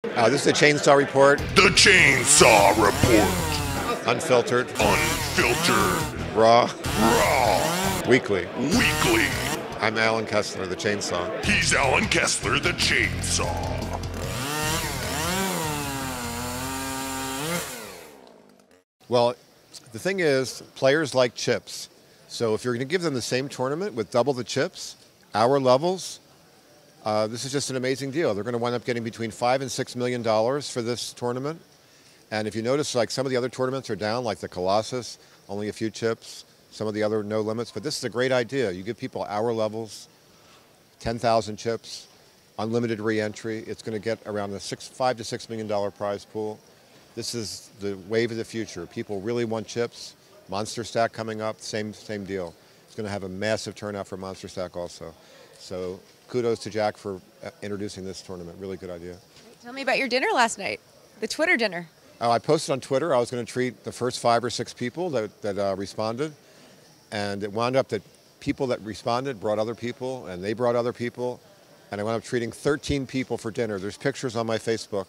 This is the Chainsaw Report. The Chainsaw Report. Unfiltered. Unfiltered. Raw. Raw. Weekly. Weekly. I'm Alan Kessler, the Chainsaw. He's Alan Kessler, the Chainsaw. Well, the thing is, players like chips. So if you're going to give them the same tournament with double the chips, our levels, this is just an amazing deal. They're going to wind up getting between $5 and $6 million for this tournament. And if you notice, like some of the other tournaments are down, like the Colossus, only a few chips. Some of the other no limits. But this is a great idea. You give people our levels, 10,000 chips, unlimited re-entry. It's going to get around the $5 to $6 million prize pool. This is the wave of the future. People really want chips. Monster Stack coming up, same deal. It's going to have a massive turnout for Monster Stack also. So kudos to Jack for introducing this tournament. Really good idea. Tell me about your dinner last night, the Twitter dinner. Oh, I posted on Twitter I was going to treat the first 5 or 6 people that responded. And it wound up that people that responded brought other people, and they brought other people. And I wound up treating 13 people for dinner. There's pictures on my Facebook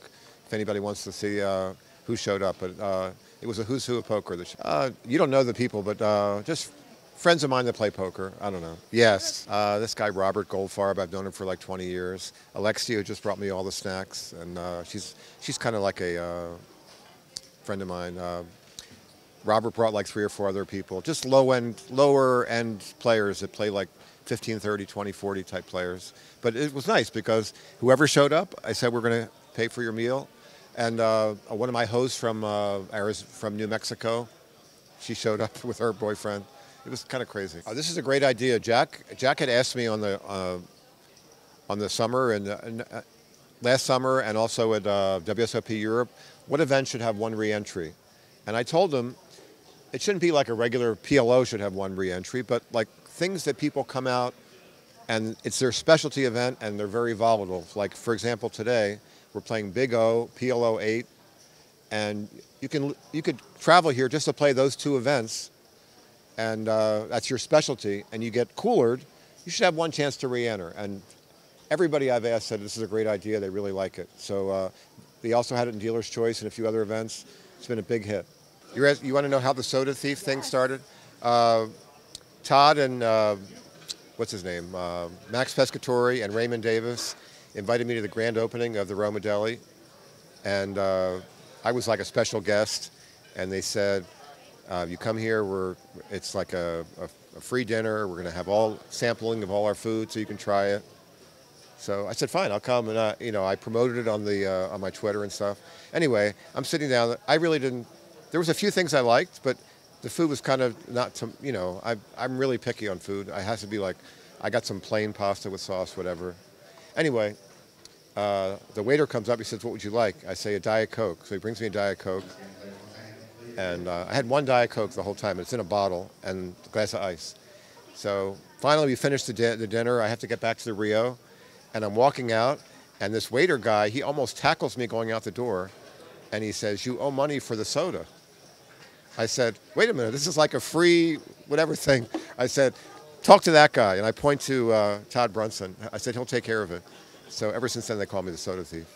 if anybody wants to see who showed up. But it was a who's who of poker. You don't know the people, but just friends of mine that play poker. I don't know. Yes. This guy, Robert Goldfarb, I've known him for like 20 years. Alexia just brought me all the snacks. And she's kind of like a friend of mine. Robert brought like 3 or 4 other people. Just lower end players that play like 15, 30, 20, 40 type players. But it was nice because whoever showed up, I said, we're going to pay for your meal. And one of my hosts from New Mexico, she showed up with her boyfriend. It was kind of crazy. This is a great idea. Jack had asked me on the summer and last summer and also at WSOP Europe, what event should have one re-entry? And I told him it shouldn't be like a regular PLO should have one re-entry, but like things that people come out and it's their specialty event and they're very volatile. Like for example, today we're playing Big O, PLO 8, and you could travel here just to play those 2 events, and that's your specialty, and you get coolered. You should have one chance to re-enter. And everybody I've asked said this is a great idea. They really like it. So they also had it in Dealer's Choice and a few other events. It's been a big hit. You want to know how the soda thief thing started? Todd and what's his name? Max Pescatori and Raymond Davis invited me to the grand opening of the Roma Deli, and I was like a special guest. And they said, "You come here. It's like a free dinner. We're going to have all sampling of all our food, so you can try it." So I said, "Fine, I'll come." And I promoted it on my Twitter and stuff. Anyway, I'm sitting down. I really didn't. There was a few things I liked, but the food was kind of not. I'm really picky on food. It has to be like, I got some plain pasta with sauce, whatever. Anyway, the waiter comes up. He says, "What would you like?" I say, "A Diet Coke." So he brings me a Diet Coke, and I had one Diet Coke the whole time. It's in a bottle and a glass of ice. So finally, we finished the dinner. I have to get back to the Rio. And I'm walking out, and this waiter guy, he almost tackles me going out the door, and he says, "You owe money for the soda." I said, "Wait a minute, this is like a free whatever thing." I said, "Talk to that guy," and I point to Todd Brunson. I said, "He'll take care of it." So ever since then, they call me the soda thief,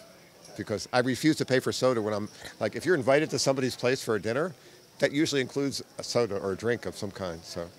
because I refuse to pay for soda when I'm, like, if you're invited to somebody's place for a dinner, that usually includes a soda or a drink of some kind, so.